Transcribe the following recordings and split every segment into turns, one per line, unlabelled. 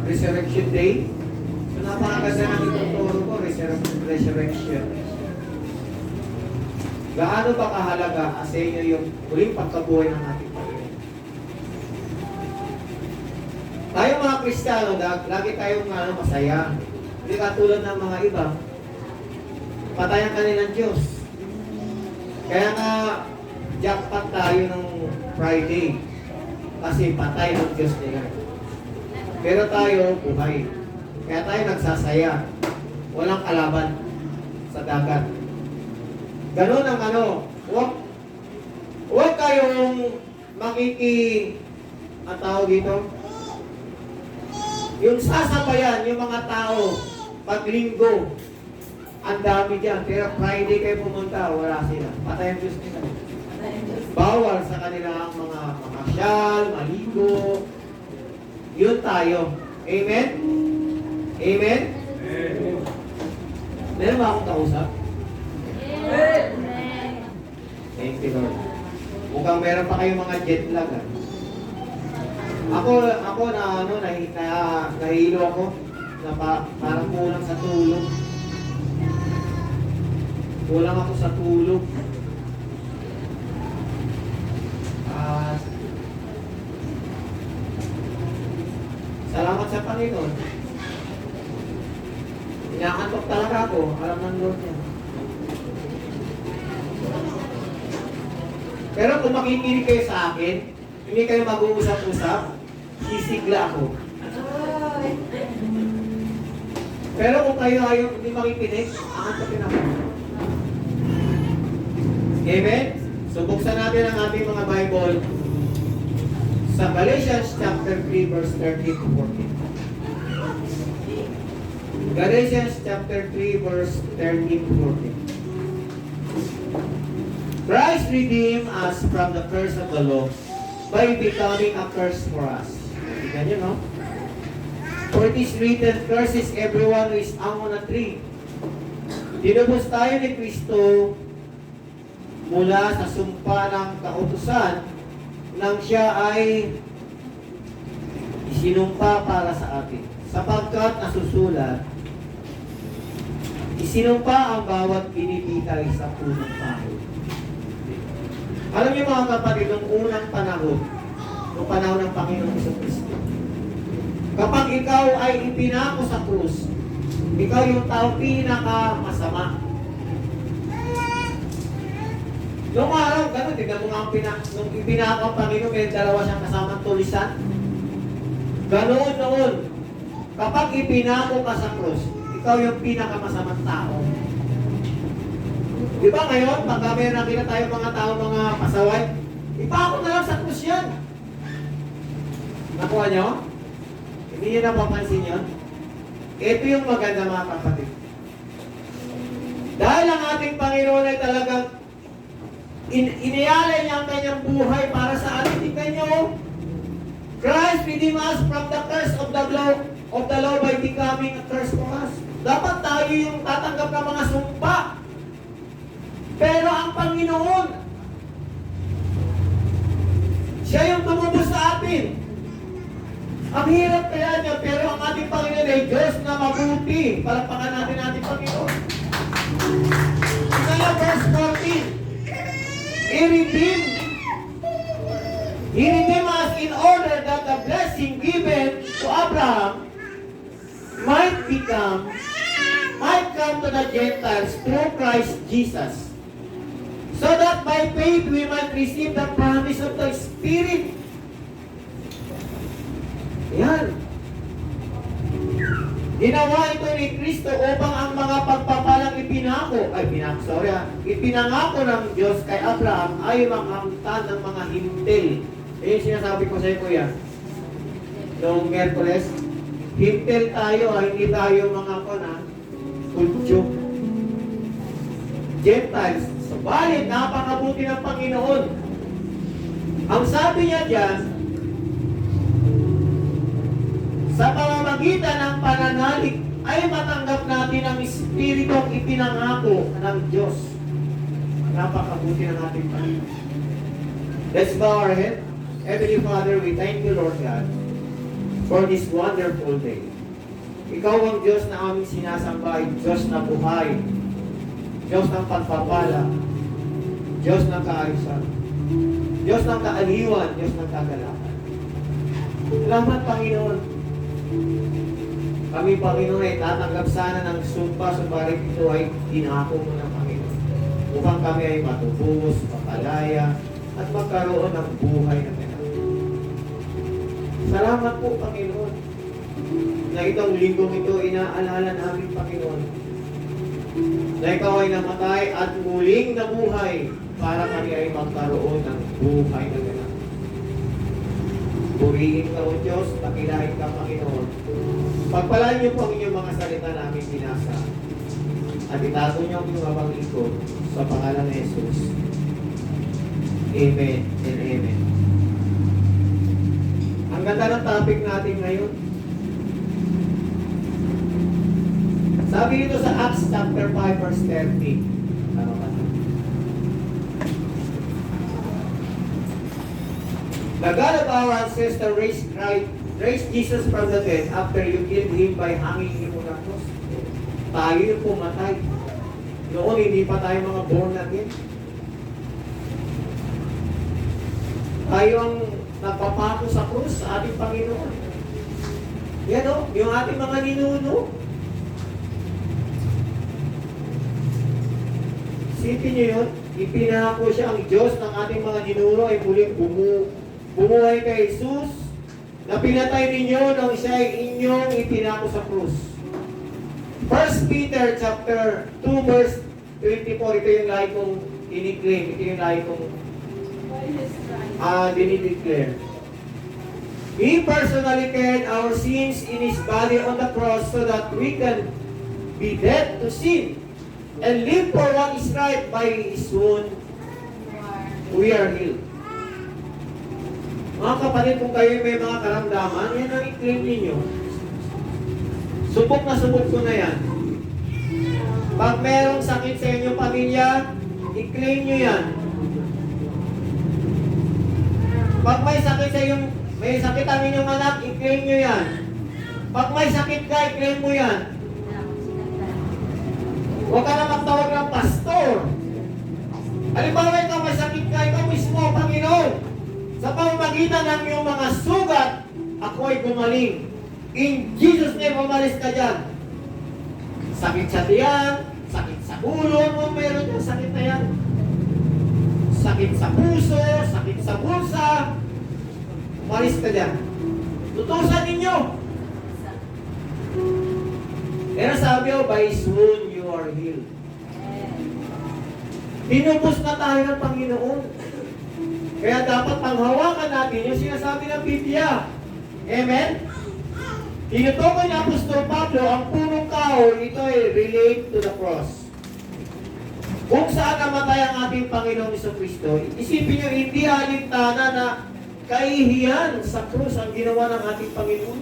Resurrection Day. So napakaganda ng ituturo ko, Resurrection. Gaano ba kahalaga sa inyo yung muling pagkabuhay ng ating Panginoon? Tayo mga Kristiyano, lagi tayong masaya. Hindi katulad ng mga iba, patay ang kanilang Diyos. Kaya nga, jackpot tayo ng Friday. Kasi patay ang Diyos nila. Pero tayo, buhay. Kaya tayo nagsasaya. Walang kalaban sa dagat. Ganun ang huwag kayong ang tawag dito, yung sasabayan, yung mga tao, pag linggo, ang dami dyan. Pero Friday kayo pumunta, wala sila. Patay ang Diyos nila. Bawal sa kanila ang mga mamasyal, maligo. Yun tayo. Amen? Amen? Amen. Meron ba akong kausap?
Amen.
Thank you, Lord. Mukhang meron pa kayong mga jet lag. Ako nahilo ako na parang kulang sa tulog. Kulang ako sa tulog. Salamat sa Panginoon. Inaantok talaga ako. Alam ng Lord niya. Pero kung makikinig kayo sa akin, hindi kayo mag-uusap-usap, sisigla ako. Pero kung kayo ayaw hindi makikinig, aantokin ako. Amen? So buksan natin ang ating mga Bible sa Galatians chapter 3 verse 13 to 14. Galatians chapter 3 verse 13 to 14. Christ redeemed us from the curse of the law by becoming a curse for us. Tignan nyo, no? For it is written, curse is everyone who is hung on a tree. Tinubos tayo ni Kristo mula sa sumpa ng kautusan nang siya ay isinumpa para sa atin. Sapagkat nasusulat, isinumpa ang bawat binibitay sa punong kahoy. Alam niyo mga kapatid, noong unang panahon, noong panahon ng Panginoong Jesucristo, kapag ikaw ay ipinako sa krus, ikaw yung tao pinakamasama. Noong araw, gano'n, tignan mo nga nung ipinako ang Panginoon, may dalawa siyang kasamang tulisan. Ganoon noon, kapag ipinako ka sa krus, ikaw yung pinakamasamang tao. Di ba ngayon, pag may nakita tayo mga tao, mga pasaway, ipako na lang sa krus yan. Nakuha nyo? Hindi nyo napapansin yun? Ito yung maganda mga kapatid. Dahil ang ating Panginoon ay talagang iniyalay niya ang kanyang buhay para sa atin. Tingnan nyo, Christ redeemed us from the curse of the law by becoming a curse for us. Dapat tayo yung tatanggap ng mga sumpa. Pero ang Panginoon, siya yung tumubos sa atin. Ang hirap kaya niya, pero ang ating Panginoon ay Diyos na mabuti. Palakpakan natin ating Panginoon. Kaya verse 14, He redeemed us in order that the blessing given to Abraham might come to the Gentiles through Christ Jesus. So that by faith we might receive the promise of the Spirit. Yan. Ginawa ito ni Kristo upang ang mga pagpapalang ipinangako ng Diyos kay Abraham ay manghamtan ng mga hintil. Yung sinasabi ko sa iyo, kuya, noong Miyerkules, hintil tayo, hindi tayo mga Hudyo. Gentiles. Subalit, napakabuti ng Panginoon. Ang sabi niya dyan, sa pamamagitan ng pananalig ay matanggap natin ang Espiritong ipinangako ng Diyos. Napakabuti ng ating Panginoon. Let's bow our head. Heavenly Father, we thank you, Lord God. for this wonderful day. Ikaw ang Diyos na aming sinasambay, Diyos na buhay, Diyos ng pagpapala, Diyos ng kaayusan, Diyos ng kaaliwan, Diyos ng kagalakan. Salamat, Panginoon. Kami, Panginoon, ay tatanggap sana ng sumpa, subalit ito ay tinako mo ng Panginoon. Upang kami ay matubos, mapalaya, at magkaroon ng buhay na ganap. Salamat po, Panginoon, na itong linggong ito inaalala namin, Panginoon, na ikaw ay namatay at muling nabuhay para kami ay magkaroon ng buhay na ganap. Purihin ka, O Diyos, pakilahin ka, Panginoon. Pagpalaan niyo po ang inyong mga salita namin binasa. At itago niyo ang inyong abang lingkod sa pangalan ni Jesus. Amen and amen. Ang ganda ng topic natin ngayon. Sabi dito sa Acts chapter 5 verse 30. Ano ba? The God of our ancestor raised Jesus from the dead after you killed him by hanging him on a cross. Tayo yung pumatay. Noon, hindi pa tayo mga born again. Tayo ang napapako sa krus sa ating Panginoon. Yan o, yung ating mga ninuno. Isipin niyo yun, ipinako siya ang Diyos ng ating mga ninuno ay muling bumuhay kay Jesus na pinatay ninyo nang siya ay inyong ipinako sa krus. 1 Peter chapter 2 verse 24, ito yung lagi kong ini-claim, ito yung lagi kong dinideclare. He personally carried our sins in His body on the cross so that we can be dead to sin and live for what is right. By His wound, we are healed. Mga kapatid, kung kayo may mga karamdaman, yan ang i-claim ninyo. Subok na subok ko na yan. Pag merong sakit sa inyong pamilya, i-claim nyo yan. Pag may sakit sa inyong, may sakit ang inyong anak, i-claim nyo yan. Pag may sakit ka, i-claim mo yan. Huwag ka na magtawag ng pastor. Halimbawa, ikaw may sakit ka, ikaw mismo, Panginoon. Sa pamamagitan ng iyong mga sugat, ako ay gumaling. In Jesus' name, umalis ka dyan. Sakit sa tiyan, sakit sa ulo, mayroon yung sakit na yan. Sakit sa puso, sakit sa bulsa, umalis ka dyan. Tutusan ninyo. Pero sabi ko, by His wound you are healed. Tinubos na tayo ng Panginoon. Kaya dapat panghawakan natin yung sinasabi ng Biblia. Amen? Tinutukoy ni Apostol Pablo, ang punong kahoy, ito ay relate to the cross. Kung saan namatay ang ating Panginoong Jesucristo, isipin nyo, hindi alintana na kaihiyan sa krus ang ginawa ng ating Panginoon.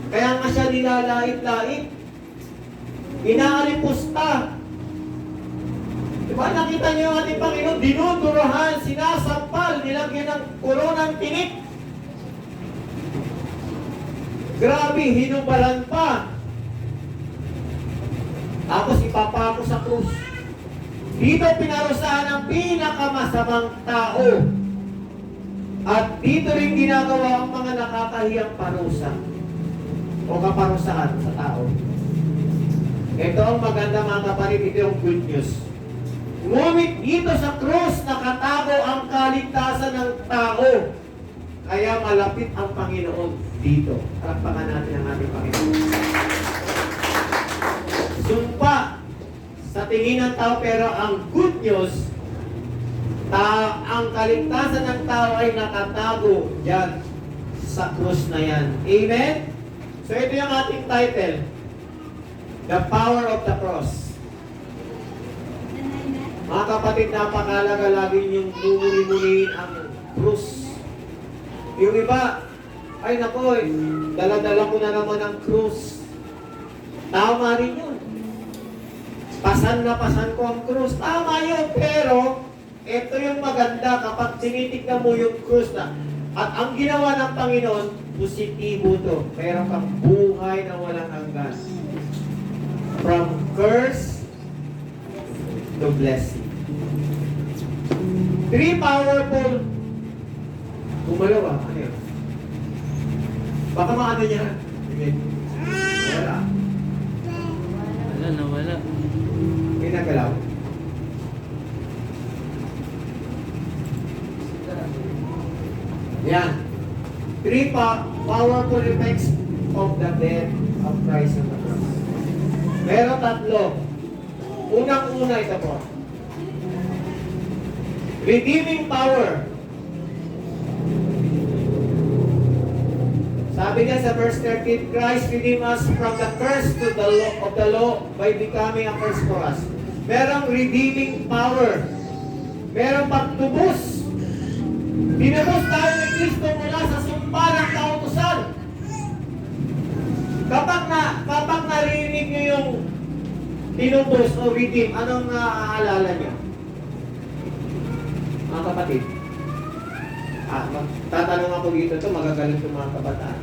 Kaya nga siya nilalait-lait. Inaalipusta. Diba nakita niyo ang ating Panginoon, dinudurahan, sinasampal, nilagyan ng koronang tinik. Grabe, hinubalan pa. Tapos ipapako sa krus. Dito pinarusahan ang pinakamasamang tao. At dito rin ginagawa ang mga nakakahiyang parusa o kaparusahan sa tao. Ito ang maganda, mga kapatid, ito yung good news. Ngunit dito sa krus, nakatago ang kaligtasan ng tao. Kaya malapit ang Panginoon dito. Palakpakan natin ang ating Panginoon. Sumpa sa tingin ng tao, pero ang good news, ang kaligtasan ng tao ay nakatago dyan sa krus na yan. Amen? So ito yung ating title, The Power of the Cross. Mga kapatid, napakalaga lagi niyong mumuli-muliin ang krus. Yung iba, ay nako, dala-dala ko na naman ang krus. Tama rin yun. Pasan na pasan ko ang krus. Tama yun, pero ito yung maganda kapag tinitignan mo yung krus na. At ang ginawa ng Panginoon, positibo to. Meron kang buhay na walang hanggan. From curse to blessing. 3 powerful. Gumalaw ah. Ano yun? Baka maano niya. Sige. Wala.
Wala, nawala.
May nagalaw. Yan. 3 powerful effects of the death of Christ on the cross. Meron 3. Unang-una ito po. Redeeming power. Sabi niya sa verse 13, Christ redeemed us from the curse to the law of the law by becoming a curse for us. Merong redeeming power. Merong pagtubos. Tinubos tayo ni Kristo mula sa sumpa ng kautusan. Kapag narinig niyo yung tinubos o redeem, anong naaalala niyo? Mga kapatid. Tatanong ako dito to, magagalit yung mga kabataan.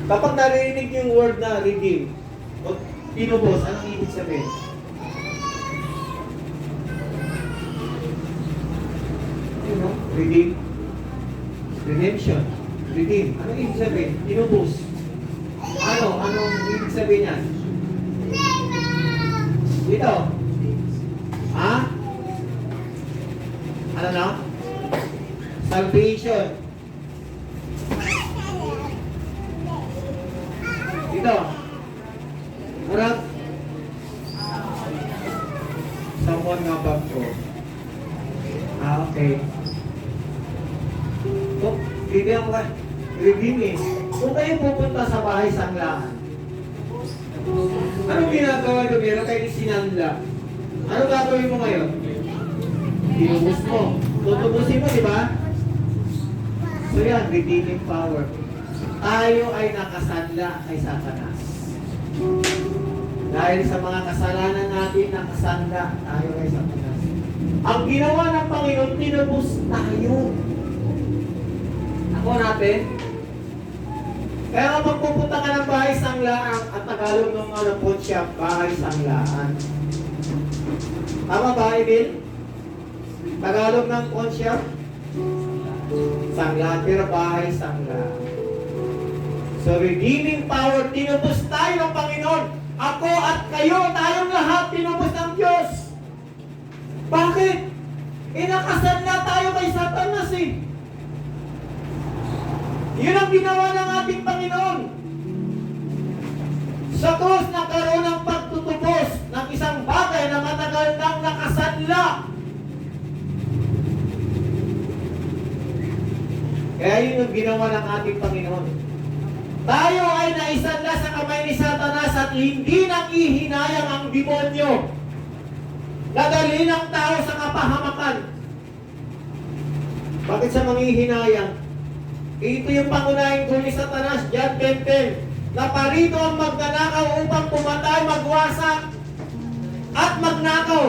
Kapag narinig yung word na redeem o tinubos, anong ibig sabihin? You know, redeem. Redemption. Redeem. Anong ibig sabihin? Tinubos. Anong ibig sabihin yan? Dito. Ha? Ano na? Salvation. Dito. Murag. Someone nga back ko. Okay. So, bibigyan ko ka. Redeeming. Kung kayo pupunta sa bahay sanglaan, anong ginagawa nyo? Meron kayo sinangla. Ano gagawin mo ngayon? Tinubos mo. Tutubusin mo, di ba? So yan, redeeming power. Tayo ay nakasanla kay Satanas. Dahil sa mga kasalanan natin, nakasanla tayo kay Satanas. Ang ginawa ng Panginoon, tinubos tayo. Ako natin. Kaya nga magpupunta ka ng bahay sanglaan, at Tagalog ng po siya, bahay sanglaan. Tama ba, Emil? Tagalog ng konsya? Sanglaan, pero bahay sanglaan. So, redeeming power, tinubos tayo ng Panginoon. Ako at kayo, tayong lahat, tinubos ng Diyos. Bakit? Nakasanla tayo kay Satanas eh. Yun ang ginawa ng ating Panginoon. Sa krus, nagkaroon ng pagtutubos ng isang bagay na matagal nang nakasanla. Kaya yun ang ginawa ng ating Panginoon. Tayo ay naisanla sa kamay ni Satanas at hindi nang ihinayang ang demonyo. Nadali ng tao sa kapahamakan. Bakit sa manghihinayang? Ito yung pangunahing goal ni Satanas, John 10:10. Naparito ang magnanakaw upang pumatay, magwasak, at magnakaw.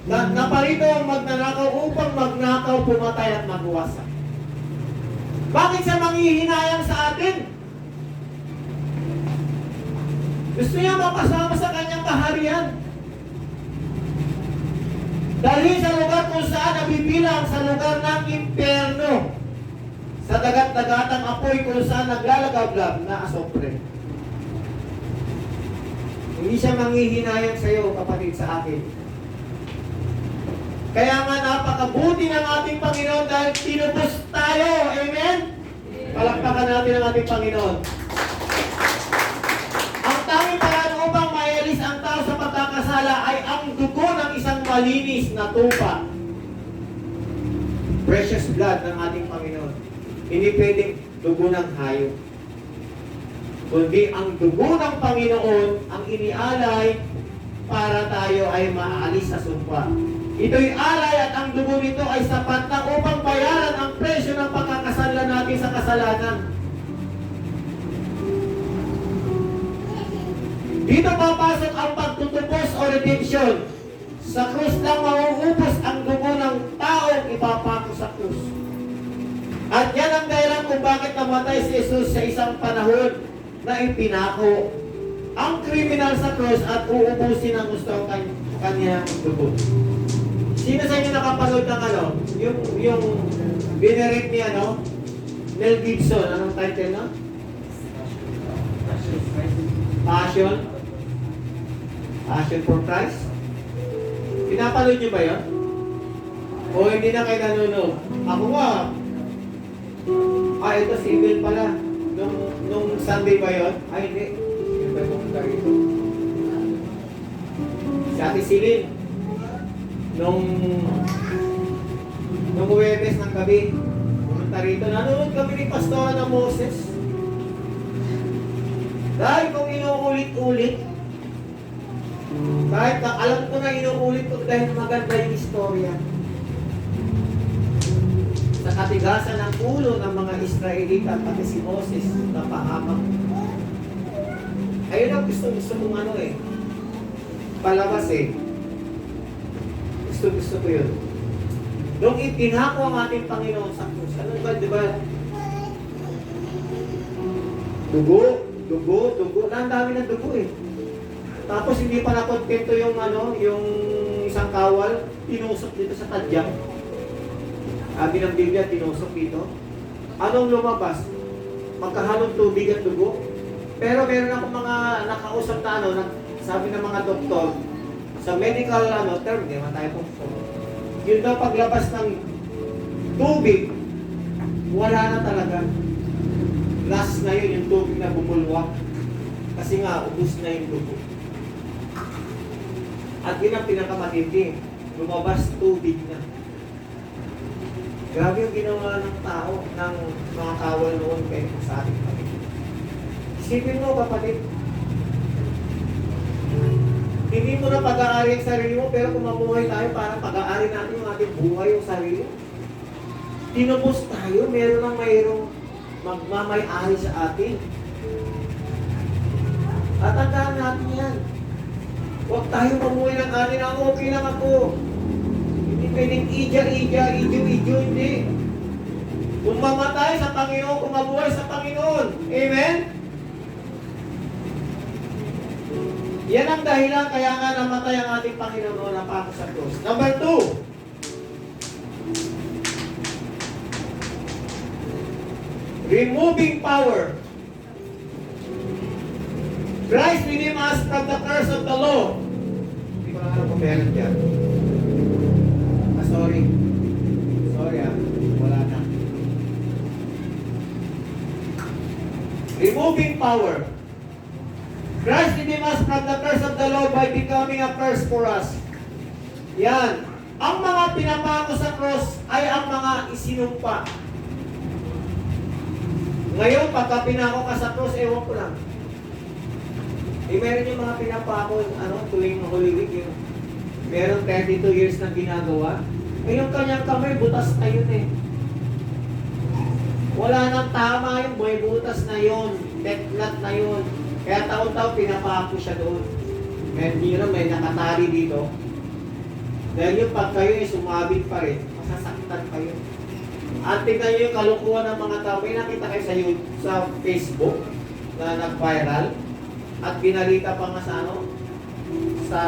Naparito ang magnanakaw upang magnakaw, pumatay, at magwasak. Bakit siya manghihinayang sa atin? Gusto niya mapasama sa kanyang kaharian. Dahil sa lugar kung saan nabibilang sa lugar ng impyerno. Sa dagat-dagatang apoy kung saan naglalagablab na asopre. Hindi siya manghihinayang sa iyo, kapatid, sa akin. Kaya nga napakabuti ng ating Panginoon dahil tinubos tayo. Amen? Palakpakan natin ang ating Panginoon. Ang tanging paraan upang maialis ang tao sa pagkakasala ay ang dugo ng isang malinis na tupa. Precious blood ng ating Panginoon. Hindi pwedeng dugo ng hayop. Kundi ang dugo ng Panginoon ang inialay para tayo ay maalis sa sumpa. Ito'y alay at ang dugo nito ay sapat na upang bayaran ang presyo ng pagkakasala natin sa kasalanan. Dito papasok ang pagtutubos o redemption. Sa krus lang mauubos ang dugo ng taong ipapako sa krus. At yan ang dahilan kung bakit namatay si Jesus sa isang panahon na ipinako ang kriminal sa cross at uubusin ang gusto ang kanyang dugo. Sino sa inyo nakapanood ng ano? Yung binirect ni ano? Mel Gibson. Anong title na? Passion? Passion for Christ? Pinapanood niyo ba yun? O hindi na kayo nanonood? Ako nga. Ito si Emil pala. Nung Sunday ba yun? Hindi. Yun ba pumunta rito? Si Ate Silin. Nung Huwebes ng gabi, pumunta rito. Nanonood kami ni Pastora ng Moses. Dahil kung inuulit-ulit, kahit na alam ko na inuulit ko dahil maganda yung istorya. Sa katigasan ng ulo ng mga Israelita, pati si Moses, napahamak. Ayun ang gusto mong ano eh. Palabas eh. Gusto ko yun. Nung ipinako ang ating Panginoon sa krus, ano ba, di ba? Dugo. Ang dami ng dugo eh. Tapos hindi pa nakontento yung ano, yung isang kawal, tinusok dito sa tadyang. Sabi ng Biblia, tinusok dito. Anong lumabas? Magkahalong tubig at dugo. Pero meron akong mga nakausap na ano, sabi ng mga doktor, sa medical term, di ba tayo kung yun daw paglabas ng tubig, wala na talaga. Last na yun, yung tubig na bumulwak. Kasi nga, ubus na yung dugo. At yun ang pinakamatindi, lumabas tubig na. Grabe yung ginawa ng tao, ng mga kawal noon kayo sa ating Panginoon. Isipin mo kapatid, hindi mo na pag-aari ang sarili mo, pero kung mabuhay tayo, para pag-aari natin yung ating buhay, yung sarili. Tinubos tayo, mayroong magmamay-ari sa atin. At tandaan natin yan. Huwag tayo mamuhay ng atin, ang okay lang ako. Hindi pwedeng idyo, hindi. Kung mamatay sa Panginoon, kung mabuhay sa Panginoon. Amen? Yan ang dahilan kaya nga namatay ang ating Panginoon na pako sa krus. Number 2. Removing power. Christ redeemed us from the curse of the law. Hindi ko alam kung meron dyan. Sorry. Wala na. Removing power. Christ redeemed us from the curse of the law by becoming a curse for us. Yan. Ang mga pinapako sa cross ay ang mga isinumpa. Ngayon, pagka pinako ka sa cross, ewan ko lang. Meron yung mga pinapako, tuwing Holy Week, meron 32 years na ginagawa. Yung kanyang kamay, butas na yun eh. Wala nang tama yun, may butas na yun, teklat na yun. Kaya taon-taon pinapako siya doon. May nakatali dito. Dahil yung pag kayo ay sumabit pa rin, masasaktan kayo. At tignan nyo yung kalukuhan ng mga tao. May nakita kayo sa Facebook na nag-viral. At binalita pa nga sa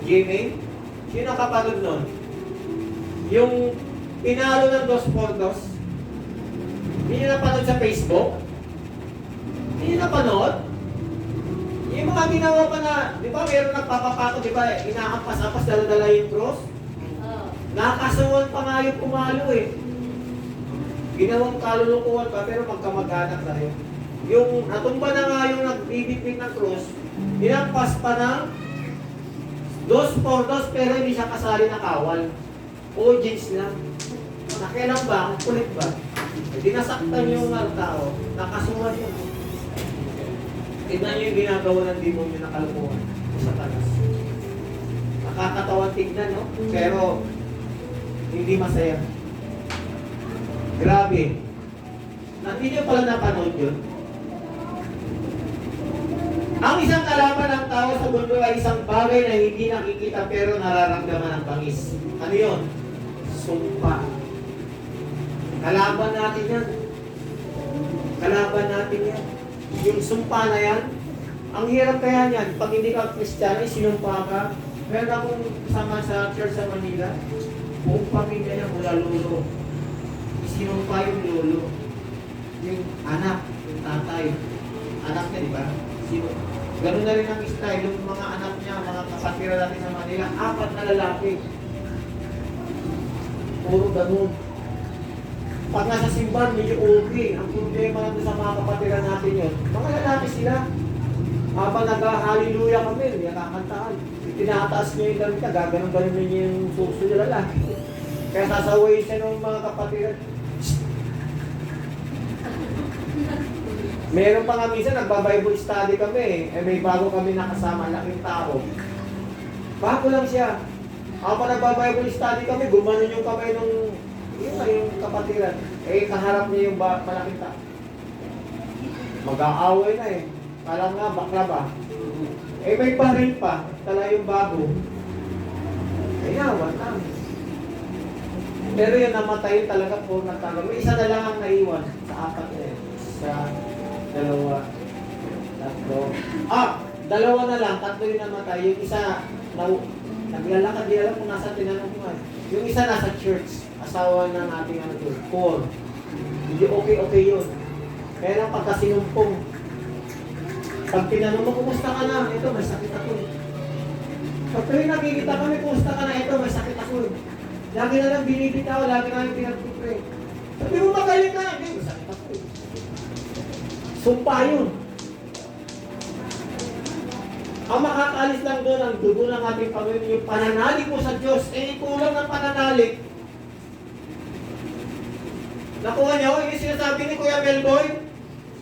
Gmail. Sino nakapanood nun? Yung pinalo ng 2-4-2. Hindi nyo napanood sa Facebook? Hindi nyo napanood? Yung mga ginawa pa na, di ba meron nagpapapako, di ba, inahampas-ampas, dala-dala yung cross? Nakasuwan pa nga yung pumalo eh. Ginawang kalulukuhan pa, pero magkamag-anak na yun. Yung natumba na nga yung nagbibigpig ng cross, inampas pa ng 2-4-2, pero hindi siya kasali na kawal. Audience lang. Nakialam ba? Ang kulit ba? Dinasaktan yung tao, nakasuwan yun. Tignan nyo yung ginagawa ng demonyo na kalukuhan sa talas. Nakakatawan tignan, no? Pero, hindi masaya. Grabe. Hindi nyo pala napanood yun. Ang isang kalaban ng tao sa mundo ay isang bagay na hindi nakikita pero nararamdaman ng bangis. Ano yun? Sumpa. Kalaban natin yan. Kalaban natin yan. Yung sumpa na yan, ang hirap kaya niyan, pag hindi ka Kristiyano, sinumpa ka. Meron akong kasama sa church sa Manila, buong pamilya niya mula lolo. Sinumpa yung lolo. Yung anak, yung tatay. Anak niya, di ba? Ganun na rin ang style, yung mga anak niya, mga kapatira natin sa Manila, 4 na lalaki. Puro ganun. Pag nasa simbahan, medyo okay. Ang problema natin sa mga kapatira natin yun, mga lalaki sila. Habang nag-hallelujah kami, nakakantaan. Tinataas niya yung damit niya, gaganon-ganon niya yung suso niya lalaki. Kaya sasawayin siya ng mga kapatira. Meron pa nga minsan, nagba-Bible study kami. May bago kami nakasama, laking tao. Bago lang siya. Habang nagba-Bible study kami, gumanon yung kamay nung yung kapatiran. Kaharap niya yung malaking tao. Mag-aaway na eh. Kala nga, bakla ba? May baril pa. Tala yung bago. Yawan na. Pero yun, namatay talaga po na talaga. May isa na lang ang naiwan sa 4 na yun. Sa 2, 3. 2 na lang. 3 yung namatay. Yung isa, naglalakad. Di alam kung nasa tinanong mo. Yung isa nasa church. Asawa ng ating 4. Hindi okay yun. Pero pagka sinumpong, pag tinanong mo, kumusta ka na? Ito, may sakit ako. Pag tuloy nakikita kami, kumusta ka na? Ito, may sakit ako. Lagi na lang binibitaw, lagi na lang pinagpipre. Sabi mo, magaling ka. Hindi, may sakit ako. Sumpa yun. Ang makakaalis lang doon, ang dugo ng ating Panginoon, yung pananalig mo sa Diyos, kulang ng pananalig. Nakuha niyo, yung sinasabi ni Kuya Melboy,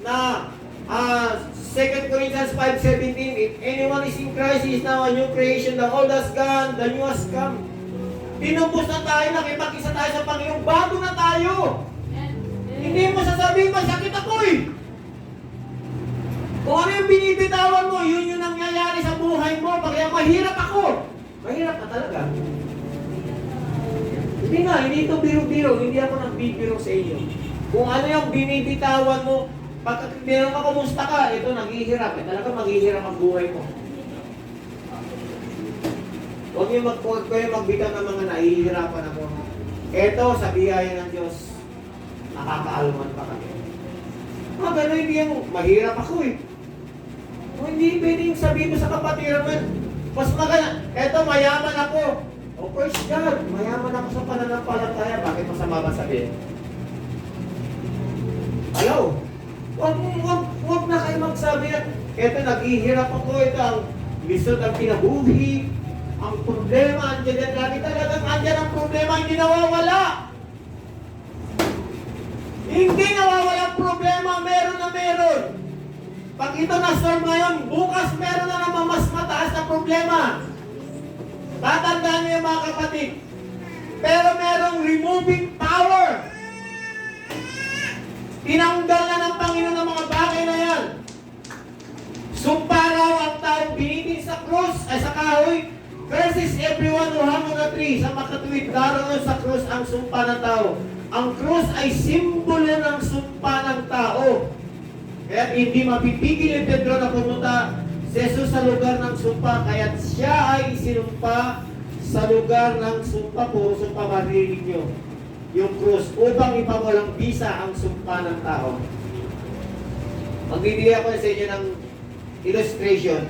na 2 Corinthians 5:17, if anyone is in Christ, he is now a new creation. The old has gone, the new has come. Tinubos na tayo, nakipag-isa tayo sa Panginoon, bago na tayo. Hindi mo sasabihin, masakit ako eh. Kung ano yung binibitawan mo, yun yung nangyayari sa buhay mo. Kaya mahirap ako. Mahirap ka talaga. Hindi nga, hindi ito biro-biro. Hindi ako nagbibiro sa inyo. Kung ano yung binibitawan mo, pag meron ka, kumusta ka, ito naghihirap. Talaga maghihirap ang buhay mo. Huwag kayo magbitaw ng mga nahihirapan ako. Ito, sa biyaya ng Diyos, nakakaalman pa kami. Gano'n hindi mo, mahirap ako eh. Kung hindi pwedeng sabihin mo sa kapatiran mo, mas maganda, ito, mayaman ako. O praise God, mayaman ako sa pananampalataya. Bakit masama ba sabihin? Hello? Huwag na kayo magsabi na, ito, naghihirap ako, ito ang lisod ang pinabuhi, ang problema, andyan yan lagi talagang andyan ang problema, hindi nawawala. Hindi nawawala ang problema, meron na meron. Pag ito na-solve ngayon, bukas meron na naman mas mataas na problema. Tatandaan niyo yung mga kapatid. Pero merong removing power. Tinanggal na ng Panginoon ng mga bagay na yan. Sumpa raw ang taong binitin sa krus, ay sa kahoy, versus everyone who hung on a tree. Sa makatuwid, daroon sa krus ang sumpa ng tao. Ang krus ay simbolo ng sumpa ng tao. Kaya hindi mapipigil ni Pedro na pumunta si Jesus sa lugar ng sumpa. Kaya siya ay sinumpa sa lugar ng sumpa. Puro sumpa, marinig nyo. Yung krus, upang ipawalang bisa ang sumpa ng tao. Magbibigay ako sa inyo ng illustration.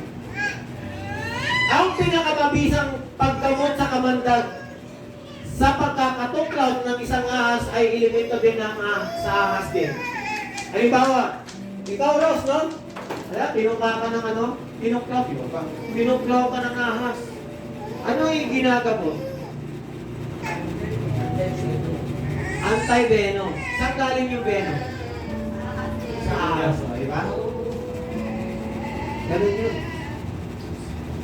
Ang pinakamabisang pagkamot sa kamandag sa pagkakatuklaw ng isang ahas ay elemento din ng sa ahas din. Halimbawa, ikaw Ross, no? Tinukla ka ng ano? Tinuklaw ka ng ahas. Ano yung ginagawa? Anti-venom. Saan galing yung venom? Sa ahas, di ba? Ganun yun.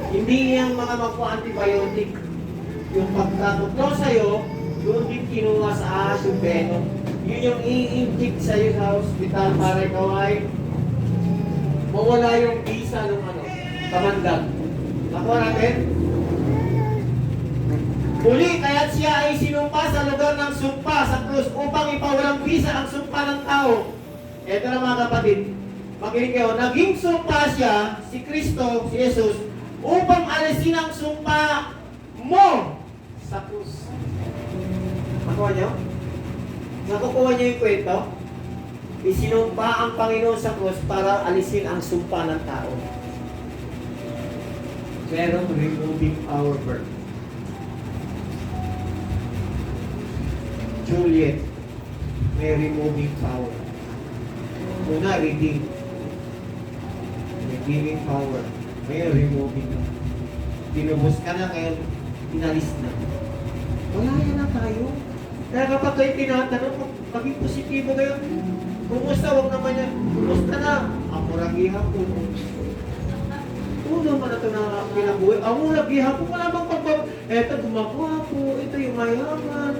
Hindi yung mga magpo-antibiotic. Yung pagkatuklaw sa'yo, doon din kinuha sa ahas yung venom. Yun yung i-inject sa'yo sa hospital para ikaw ay mawala yung visa ng kamandag. Nakuha natin? Muli, kaya't siya ay sinumpa sa lugar ng sumpa sa krus upang ipawalang bisa ang sumpa ng tao. Ito na mga kapatid, makinig kayo, naging sumpa siya, si Kristo, si Jesus, upang alisin ang sumpa mo sa krus. Nakuha niyo? Nakukuha niyo yung kwento? Isinumpa ang Panginoon sa krus para alisin ang sumpa ng tao. Merong removing power verb. Juliet, may removing power. Una, redeem. Redeeming power. May removing. Tinubos ka na, ngayon inalis na. Wala yan na tayo. Kaya kapag kayo tinatanong, maging positibo kayo. Kumusta? Huwag naman yan. Kumusta na? Ako ragihan ko. Naman na ito na pinabuhay. Ako ragihan ko. Wala bang pagbabago? Eto, gumagawa po. Ito yung mayaman.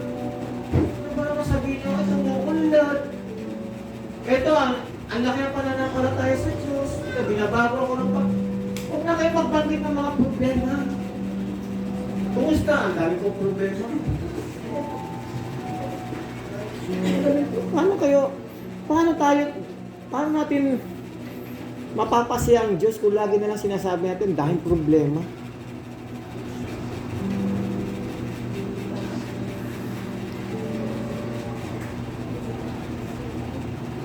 Para masabihin nyo, ito mo ulat. Ito, ang laki ng pananampalataya sa Diyos. Ito, binabago ako ng huwag na kayo magbanggit ng mga problema. Kumusta? Ang dami kong problema. Paano natin mapapasaya ang Diyos kung lagi na lang sinasabi natin dahil problema?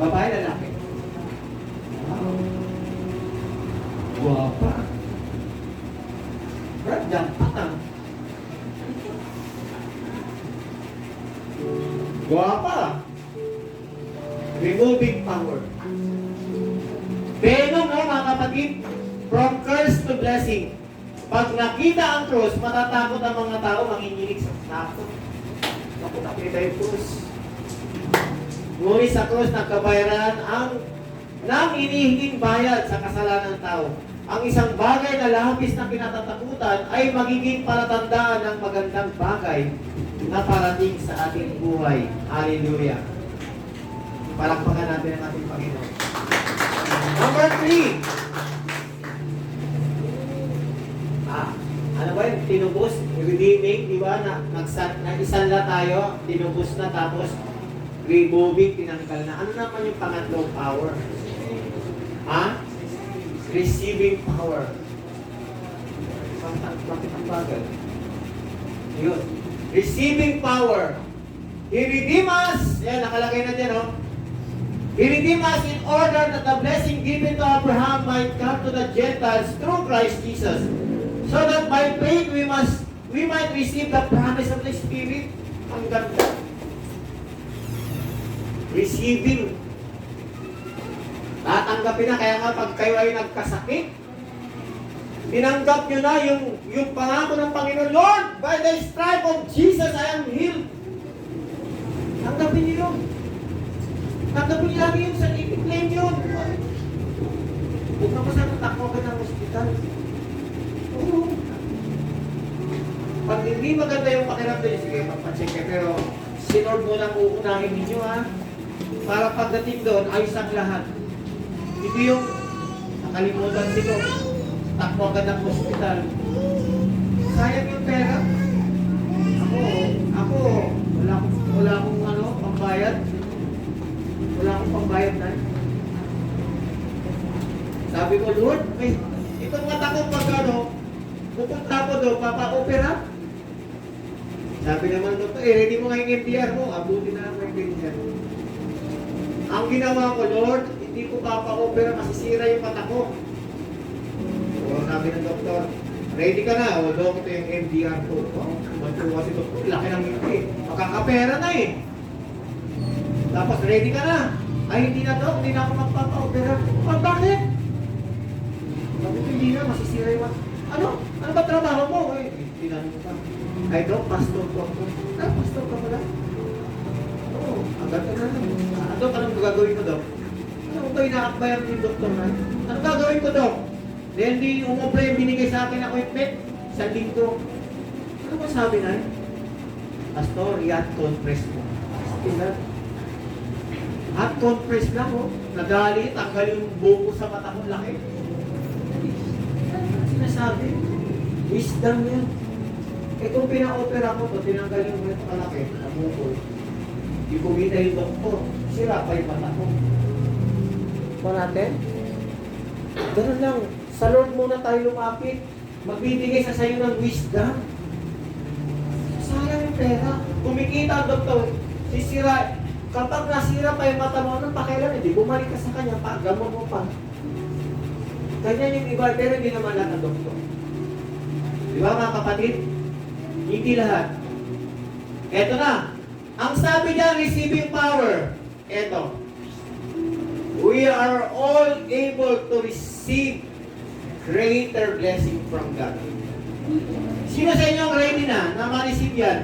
Babae, lalaki. Wow. Guwapa. Brad, dapat ah. Guwapa. Removing power. Venom mo mga kapatid, from curse to blessing. Pag nakita ang krus, matatakot ang mga tao, manginginig sa takot. Takot nakita yung krus. Ngunit sa krus, nagkabayaran ang nang inihinging bayad sa kasalanan ng tao. Ang isang bagay na labis na kinatatakutan ay magiging palatandaan ng magandang bagay na parating sa ating buhay. Hallelujah. Palakpakan natin ang ating Panginoon. Number 3. Ano ba yun? Tinubos, redeeming, di ba? Nag-isanla tayo, tinubos na, tapos removing, tinanggal na. Ano naman yung pangatlong power? Receiving power. Bakit ang bagal? Yun. Receiving power. He redeemed us. Yan, nakalagay na dyan, oh. He redeemed us in order that the blessing given to Abraham might come to the Gentiles through Christ Jesus. So that by faith we might receive the promise of the Spirit. Ang ganda. Receiving. Tatanggapin na, kaya nga pag kayo ay nagkasakit, tinanggap nyo na yung pangako ng Panginoon. Lord, by the stripe of Jesus, I am healed. Tanggapin nyo yun. Tanggapin nyo lagi yun sa i-claim yun. Huwag na masang takbo ka ng hospital. Oo. Pag hindi maganda yung pakiramdam nyo, sige, magpacheck ka. Pero sinord mo lang uunahin ninyo, ha? Para pagdating doon, ayos ang lahat. Hindi yung nakalimutan sila. Takbo agad ng hospital. Sayang yung pera. Ako, wala akong pambayad. Wala akong pambayad na. Sabi ko, Lord, itong mata ko pupunta ko doon, papa-opera. Sabi naman doktor, ready mo nga yung MDR mo, abuti na lang yung MDR. Ang ginawa ko, Lord, hindi ko papa-opera, masisira yung mata ko. So, sabi ng doktor, ready ka na, o doon ito yung MDR ko. Matuwa si doktor, laki ng ngiti. Makakapera na eh. Tapos ready ka na. Ay, hindi na daw, hindi na ako magpapa-opera. Bakit? Sabi ko, hindi na, masisira yung mata. Ano ba trabaho mo? Eh, tinanong ko pa. Ay, Dok, pastor ko ako. Pastor ka pala? Oo, agad ka na. Dok, anong gagawin ko, Dok? Ano ba inaakbayan yung doktor na? Anong gagawin ko, Dok? Dahil hindi umubra yung binigay sa akin appointment sa linggo. Ano ba sabi na? Pastor, i-hot compress mo. Still, hot compress lang, oh. Nadali, tanggal yung buko sa mata kong laki. Sinasabi, wisdom yan. Itong pina-opera ko to, tinanggal yung ganito kalaki, nabukol. Di kumita yung doktor, sira pa yung mata ko. Pa natin? Ganun lang, sa Lord muna tayo lumapit. Magbibigay sa sayo ng wisdom. Sayang yung pera. Kumikita ang doktor, sisira. Kapag nasira pa yung mata mo, anong pakialam? Hindi, bumalik ka sa kanya, gamot mo pa. Ganyan yung iba, pero hindi naman lahat ang doktor. Di ba mga kapatid? Hindi lahat. Eto na. Ang sabi niya, receiving power. Eto. We are all able to receive greater blessing from God. Sino sa inyo ang ready na ma-receive yan?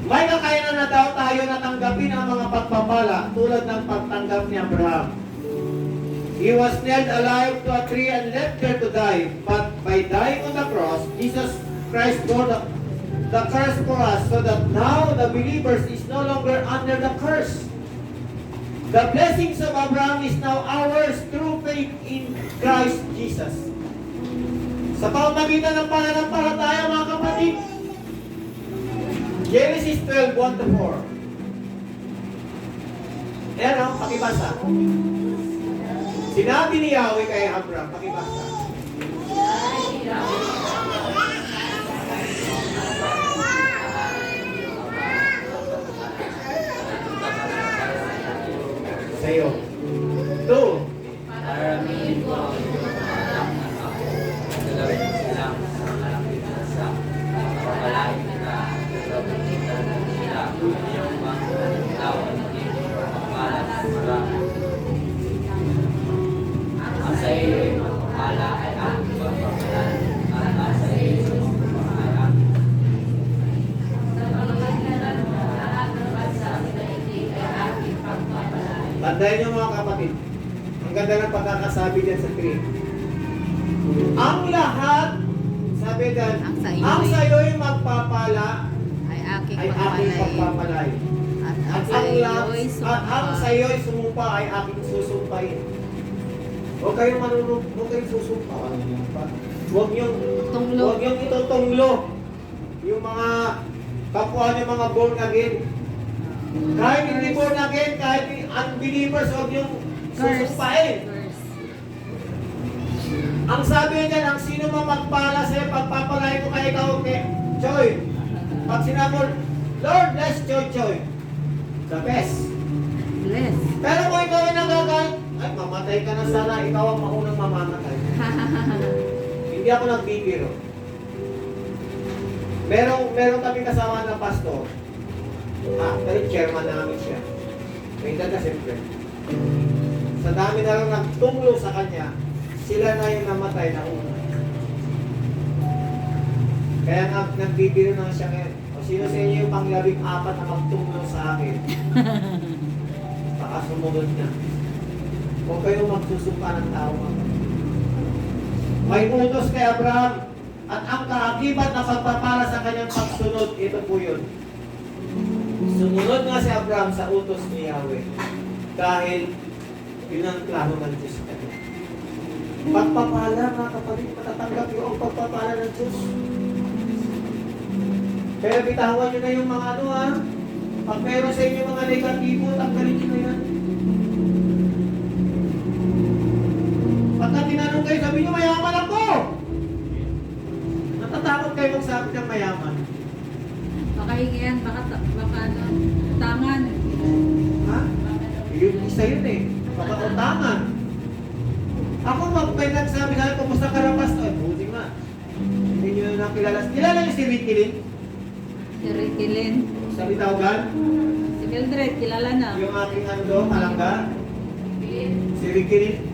May kakayanan na daw tayo na tanggapin ang mga pagpapala tulad ng pagtanggap ni Abraham. He was nailed alive to a tree and left there to die. But by dying on the cross, Jesus Christ bore the curse for us so that now the believers is no longer under the curse. The blessings of Abraham is now ours through faith in Christ Jesus. Sa pamamagitan ng pananampalataya, mga kapatid, Genesis 12:1-4. Ayan o, pakibasa. Sinabi ni Yahweh kay Abraham, pakibasa. Sa'yo. 2.
Maramihin ko ang anak na ako. Gagawin ko silang malapit na sa kapalain kita. Gagawin kita na nila. Iyong mga tawag ng pagpapalat marami. Ang sa iyo ay magpapala ay aking pagpapalan. At ang sa iyo ay magpapala ay aking
Tandaan niyo mga kapatid, ang ganda ng pagkakasabi dyan sa 3. Ang lahat, sabi dyan, ang sa'yo'y magpapala
ay aking
ay aking pagpapalay.
At
At ang sa'yo'y sumumpa ay aking susumpain. Huwag kayong manunod, huwag kayong susumpa. Huwag niyong itutunglo yung mga kapwa niyo mga born again. Kahit hindi born again, kahit unbelievers, huwag niyong susumpain. Ang sabi niyan, ang sino man magpala sa'yo, pagpapalay ko kay ikaw, Choy. Pag sinabi mo, Lord, bless Choy. The best.
Bless.
Pero kung ikaw ay nagagalit, ay mamatay ka na sana, ikaw ang maunang mamamatay. Hindi ako nagbibiro. Meron kami kasama na pastor. Pero chairman namin siya. May daga siyempre. Sa dami na lang nagtunglo sa kanya, sila na yung namatay na una. Kaya nagbibiro na siya ngayon. O sino sa inyo yung pang-14 na magtunglo sa akin? Baka sumunod na. Huwag kayong magsusumpa ng tao. May utos kay Abraham at ang kaakibat na pagpapala sa kanyang pagsunod, ito po yun. Sumunod nga si Abraham sa utos ni Yahweh dahil yun ang plano ng Diyos kanya. Pagpapala, mga kapatid, matatanggap yung ang pagpapala ng Diyos. Pero bitawan nyo na yung mga pag meron sa inyo mga negatibo, tanggalin nyo na yan. Pagka tinanong kayo, sabi nyo, mayaman ako! Natatakot kayo magsabi ng mayaman.
Baka hingian, baka tangan.
Ha? Yun, isa yun eh. Baka utangan. Ako may nagsabi sa akin, kumusta ka na pastor? Buti nga. Hindi nyo na nakilala. Kilala nyo si Ricky Lynn?
Si Ricky Lynn.
Sa Bitawagan?
Si Mildred, kilala na.
Yung aking palangga? Si Ricky Lynn?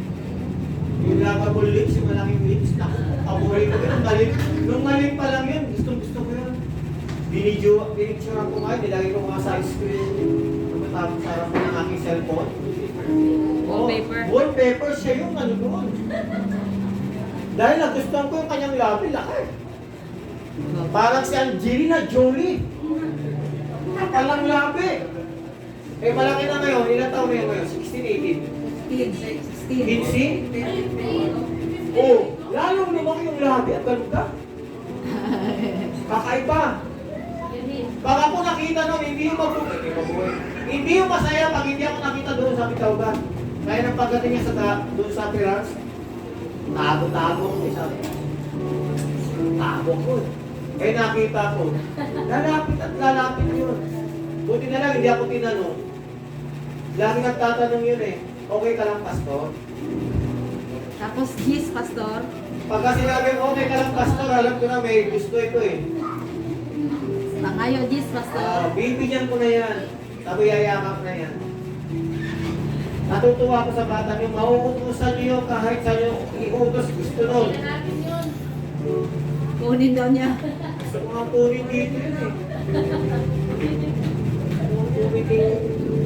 Yung lovable lips, yung malaking lips. Naku, paborito ko yung malim. Nung malim pa lang yun, gusto ko yun. Pinicturean ko nga, nilagay ko nga sa screen. Tapos sa harap ng aking cellphone.
Wallpaper.
Wallpaper siya yung doon. Dahil nagustuhan ko yung kanyang labi, laki. Parang si Angelina Jolie. Kapalang labi. Eh malaki na ngayon, ilang taon na yun ngayon? 16, 18? 15? Oh, lalong lumaki yung labi at ganun ka. Kakaiba. Baka po nakita nun, hindi yung mabuhay. Hindi yung masaya pag hindi ako nakita doon sa Bitawgan. Kaya nang pagdating niya doon sa Pirans, tago-tago ko sabi. Tago ko. Eh nakita ko, lalapit at lalapit yun. Buti na lang, hindi ako tinanong. Lagi nagtatanong yun eh, okay ka lang, pastor?
Tapos, yes, pastor.
Pagka sinabi, okay ka lang, pastor, alam ko na may gusto ito eh.
Tangayo, yes, pastor.
Bibigyan ko na yan. Sabi, yayakap na yan. Natutuwa ko sa bata niyo, mauutusan niyo kahit sa niyo iutos gusto nun.
Kunin daw niya.
Gusto ko nga kunin dito yun eh.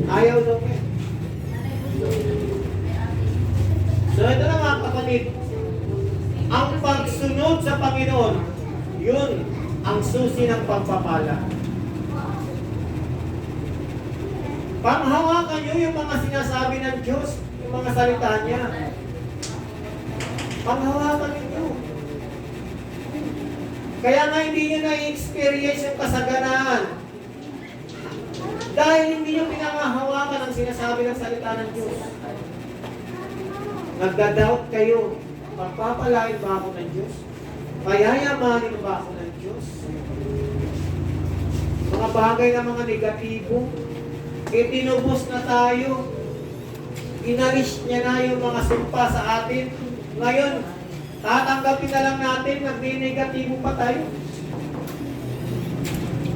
Ayaw daw eh. So ito na mga kapatid, ang pagsunod sa Panginoon, yun ang susi ng pagpapala. Panghawakan nyo yung mga sinasabi ng Diyos, yung mga salita niya. Panghawakan ninyo. Kaya nga hindi nyo na-experience yung kasaganaan. Dahil hindi nyo pinangahawakan ang sinasabi ng salita ng Diyos. Nagda-doubt kayo, magpapalain ba ako ng Diyos? Payayamanin ba ako ng Diyos? Mga bagay na mga negatibo, itinubos na tayo. Inalis niya na yung mga sumpa sa atin. Ngayon, tatanggapin na lang natin, nagninegatibo pa tayo.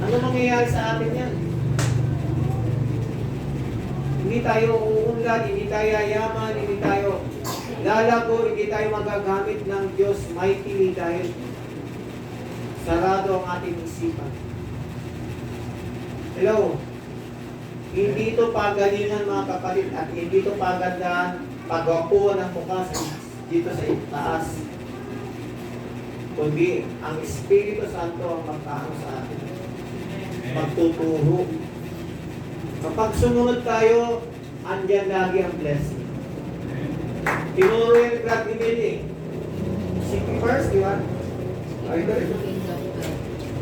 Ano mangyayari sa atin yan? Hindi tayo uunlad, hindi tayo yayaman, hindi tayo lalago, hindi tayo magagamit ng Diyos mightily dahil sarado ang ating isipan. Hello? Hindi ito pagalingan mga kapatid at hindi ito pagandaan, pagwapuan ng mukha dito sa itaas. Kundi ang Espiritu Santo ang magkano sa atin. Magtuturo. Kapag sumunod tayo, andyan lagi ang blessing. Tinuro yung Brad ni Benny. Seeking first, di ba? Ay, ito.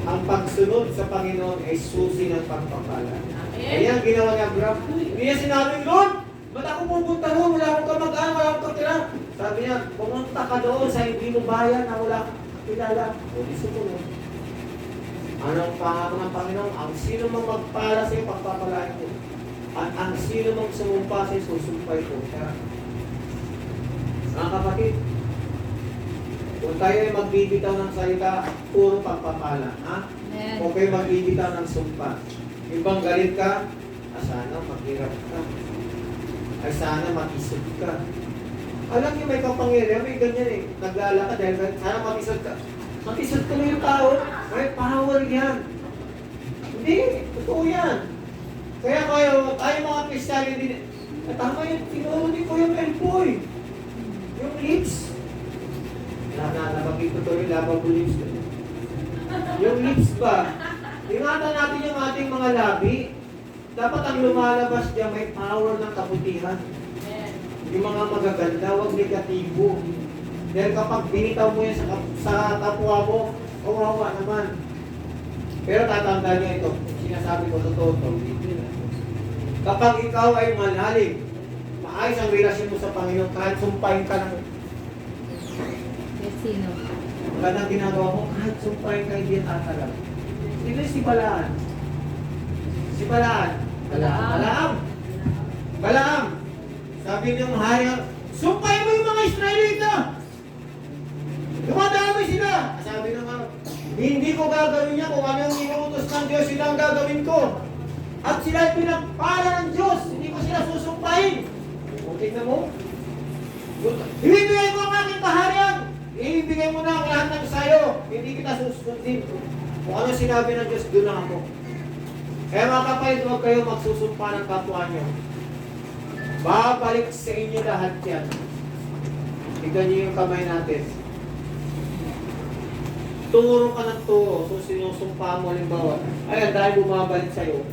Ang pagsunod sa Panginoon ay susi ng pagpapala. Kaya ginawa niya Brad. Hindi niya sinabi, Lord, ba't ako pupunta doon? Wala akong kamag-anak, wala akong katira. Sabi niya, pumunta ka doon sa hindi mo bayan na wala akong kilala. O di sumunod. Anong pangako ng Panginoon? Ang sino mang magpala sa iyo, pagpapalain ko. At ang sino mang sumumpa sa iyo, susumpay ko siya. Mga kapatid, kung tayo ay magbibitaw ng salita, puro pagpapala. Ha? Kung kayo magbibitaw ng sumpa, yung bang galit ka, sana maghirap ka. Ay sana mag-isip ka. Alam niyo may kapangyarihan, may ganyan eh. Naglalakad dahil sana mag-isip ka. Mag-isip ka na yung tao, may power yan. Hindi, totoo yan. Kaya tayo mga Kristiyano din, tama yun, tinuro ni Kuya Melboy. Yung lips. Nabagay ko ito yung lababo lips. Yung lips ba? Ingatan natin yung ating mga labi. Dapat ang lumalabas diyan may power ng kabutihan. Yung mga magaganda, huwag negatibo. Dahil kapag binitaw mo yan sa kapwa mo, kawawa naman. Pero tatandaan niyo ito, sinasabi ko totoo ito. Kapag ikaw ay malalim, maayos ang relasyon mo sa Panginoon, kahit sumpahin ka ng
Sino?
wala nang ginagawa mo, kahit sumpahin ka, hindi tatagal. Sino si Balaan? Si Balaan. Balaam. Sabi niyong hayang, sumpahin mo yung mga Israelita. Dumadami sila. Sabi nung hindi ko gagawin niya kung ano yung inuutos ng Diyos, sila ang gagawin ko. At sila ay pinagpala ng Diyos. Hindi ko sila susumpahin. Tingnan mo. Ibibigay ko ang aking kaharian. Ibibigay mo na ang lahat ng sayo. Hindi kita susundin. Kung ano sinabi ng Diyos, doon lang ako. Kaya mga kapatid, huwag kayo magsusumpa ng kapwa nyo. Babalik sa inyo lahat yan. Tignan niyo yung kamay natin. Turo ka ng turo. So sinusumpa mo, halimbawa. Ayan, dahil bumabalik sa'yo.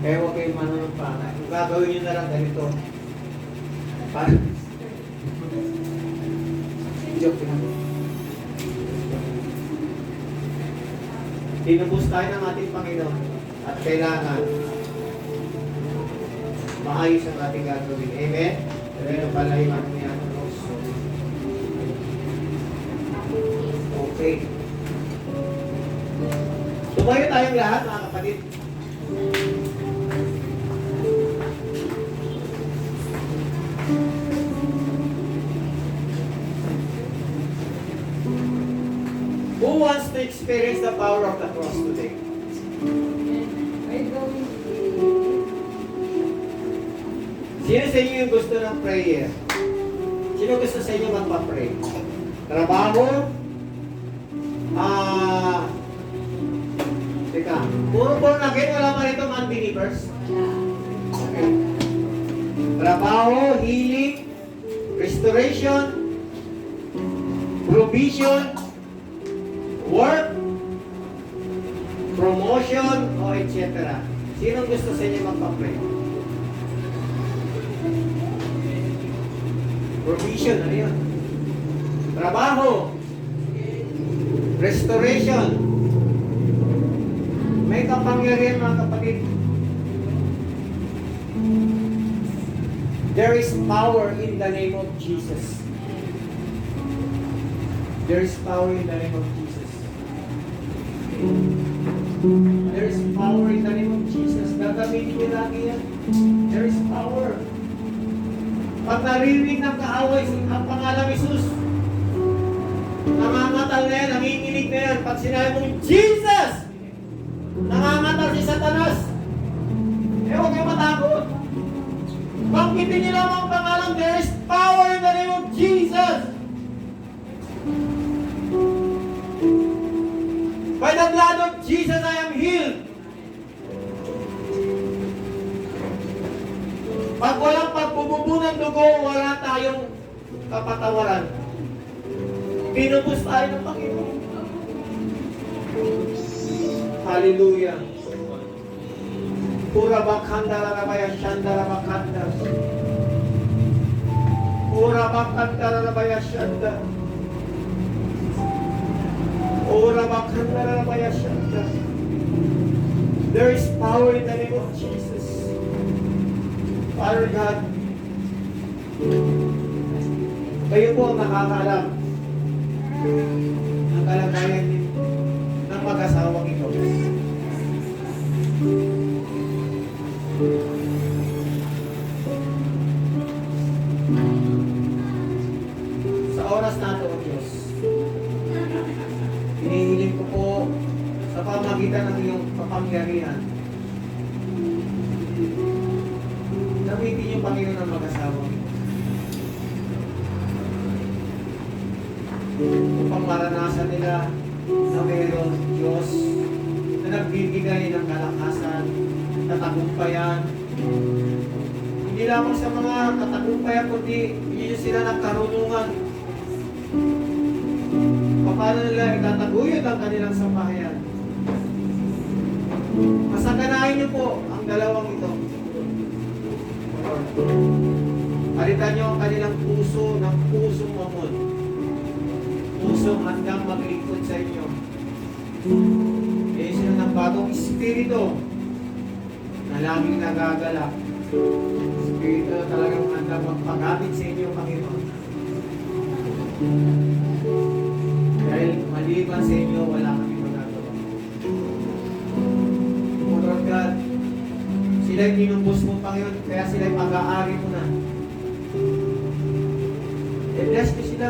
Kaya huwag kayong manunod pa. Kung gagawin nyo na lang ganito. Joke lang. Tinubos tayo ng ating Panginoon at kailangan maayos ang ating gagawin. Amen? Pero pala yung ating Rose. Okay. Tumayo tayong lahat, mga kapatid. Who wants to experience the power of the cross today? Sino sa inyo yung gusto ng prayer? Sino gusto sa inyo magpa-pray? Trabaho? Teka, puro born again, wala pa rito unbelievers? Okay. Trabaho, healing, restoration, provision, work, promotion, o etc. Sino gusto sa inyo magpa-pray? Provision, ano yun? Trabaho, restoration, may kapangyarihan mga kapatid. There is power in the name of Jesus. There is power in the name of Jesus. There is power in the name of Jesus. Gagamitin niyo lagi yan. There is power. Pag narinig ng kaaway ang pangalan ni Jesus, nangangatal na yan, nanginginig na yan. Pag sinabi mong Jesus, nangangatal si Satanas. Eh, huwag kayo matakot. Bangkitin niyo lang ang pangalan. There is power in the name of Jesus. By the blood of Jesus, I am healed. Pag walang pagbububo ng dugo, wala tayong kapatawaran. Pinubos tayo ng Panginoon. Hallelujah. Pura bakanda rabaya shanda rabakanda. Pura bakanda rabaya shanda. Pura bakanda rabaya shanda. There is power in the name of Jesus. Father God, kayo po ang nakakaalam ng kalagayan ng mag-asawang ito. Sa oras na ito, O Diyos, hinihiling ko po sa pamagitan ng iyong kapangyarihan, gamitin yung Panginoon ng mag-asawa upang maranasan nila na mayroon Diyos na nagbibigay ng kalakasan, katagumpayan. Hindi lamang sa mga katagumpayan, kundi hindi sila ng karunungan. Paano nila itataguyod ang kanilang sambahayan. Masaganahin niyo po ang dalawang ito. Palitan niyo ang kanilang puso ng pusong mamon. Pusong handang maglingkod sa inyo. Sino ng bagong espiritu na laging nagagalak. Espiritu na talagang handang magpagamit sa inyo, Panginoon. Dahil maliban sa inyo, wala kami magagawa. O Lord God, sila'y tinumbos mo, Panginoon, kaya sila'y pag-aari mo na. I-bless mo sila.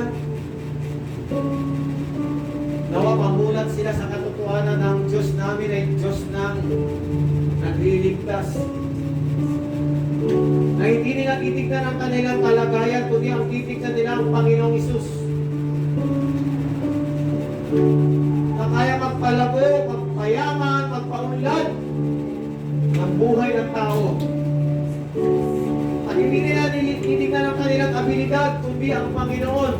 Nawa pamulat sila sa katotohanan ng Diyos namin ay Diyos ng nagliligtas. Na hindi nila titignan ang kanilang kalagayan, kundi ang titignan nila ang Panginoong Isus. Na kaya magpalago, magpayaman, magpaunlad ng buhay ng tao. At hindi nila titignan ang kanilang abilidad, kundi ang Panginoon.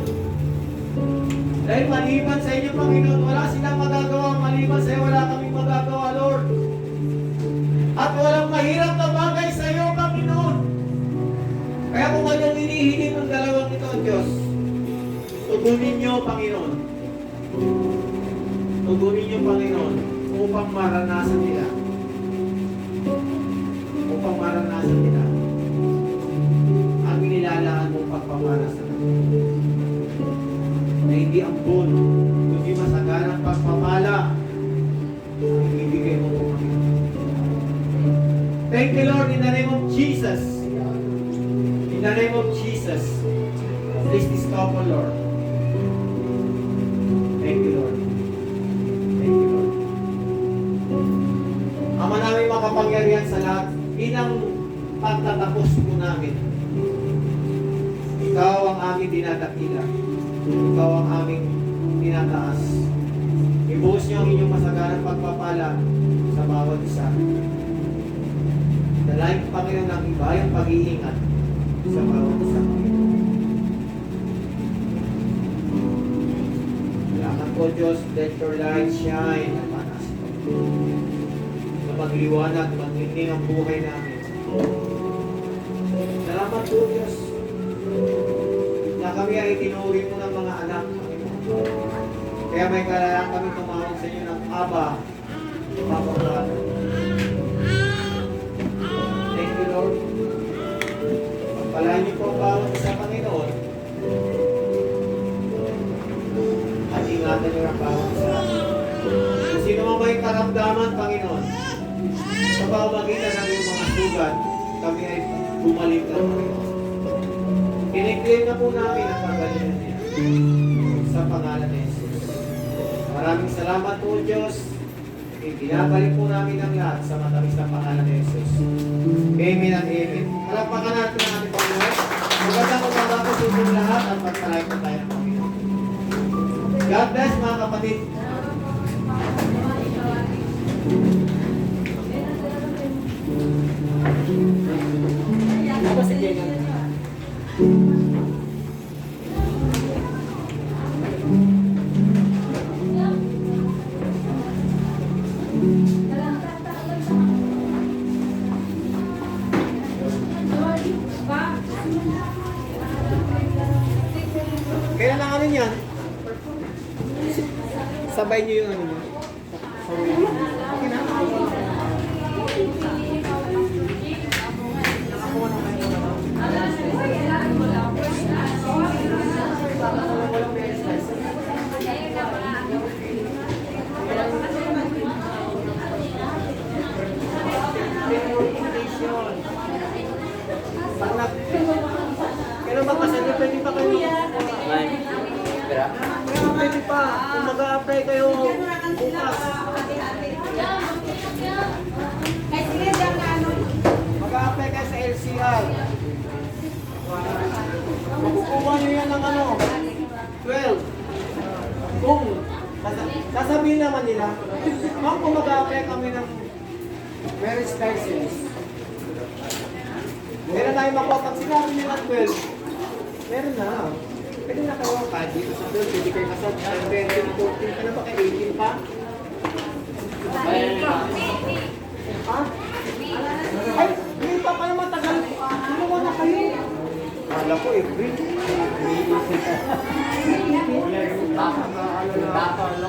Dahil maliban sa inyo, Panginoon, wala silang magagawa. Maliban sa iyo, wala kaming magagawa, Lord. At walang mahirap na bagay sa iyo, Panginoon. Kaya kung anong hinihiling ng dalawang ito, Diyos, Tugunin niyo, Panginoon. Tugunin niyo, Panginoon, upang maranasan nila. Upang maranasan nila ang inilalaan mong pagpapala sa kanila. Na hindi ambon, kundi masaganang pagpapala ang ibibigay mo po, Panginoon. Thank you, Lord, in the name of Jesus. In the name of Jesus. Please this couple, Lord. Thank you, Lord. Thank you, Lord. Ama namin makapangyarihan sa lahat, inang pagtatapos po namin. Ikaw ang aming dinadakila. Ikaw ang aming tinataas. Ibuhos niyo ang inyong masaganang pagpapala sa bawat isa. Dalayan, Panginoon, ng iba yung pag-iingat sa bawat isa. Salamat po, Diyos, let your light shine upon us. Na magliwanag, magnining ang buhay namin. Salamat po, Diyos, na kami ay tinuri mo ng mga anak, Panginoon. Kaya may kailangan kami tumawag sa inyo ng Aba, Papa Father. Thank you, Lord. Pagpalain niyo po ang bawat isa, Panginoon. At ingatan niyo ang bawat isa. Kung sino man may karamdaman, Panginoon, sa pamamagitan ng iyong mga sugat, kami ay bumalik na, Panginoon. Kiniklaim na po namin ang paggalingan niya sa pangalan ni Jesus. Maraming salamat po, Diyos. Binabalik po namin ang lahat sa matamis na pangalan ni Jesus. Amen and amen. Palakpakan natin ang ating Panginoon. Magandang umaga po sa inyong lahat at magpalay po tayo ng Panginoon. God bless, mga kapatid. Ako si Jenna. Kailan ang ano niyan? Sabay niyo yung ano niya. Okay na. Kailan ba kasi pwede pa kayo?
Pera?
Pwede pa. Kung mag-a-apply kayo bukas. Mag-a-apply kayo sa LCR. Makukuha nyo yan ng ano? 12. Kung sasabihin naman nila, ma'am, kung mag-a-apply kami ng marriage license, meron tayo makuha. Pag sinabi nila 12, meron na. Pwede na kayo ang kadi. Sa 12, pwede kayo kasal. 20, 14, ano ba kayo? 18 pa? Ha? Ay, hindi pa pala matagal. Gumawa na kayo. Kala ko, April. Kala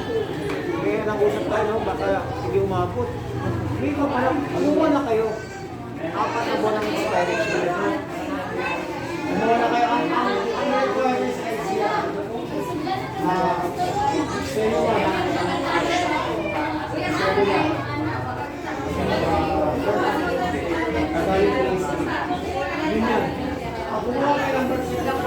ko. Kaya nag-usap tayo, no? Baka hindi umabot. Hindi pa pala. Gumawa na kayo. 4 na buwan ang expiration. Gumawa na kayo. Ang requirements ay siya. Sino ba? Yun yan. Kung wala kayo ng birth certificate,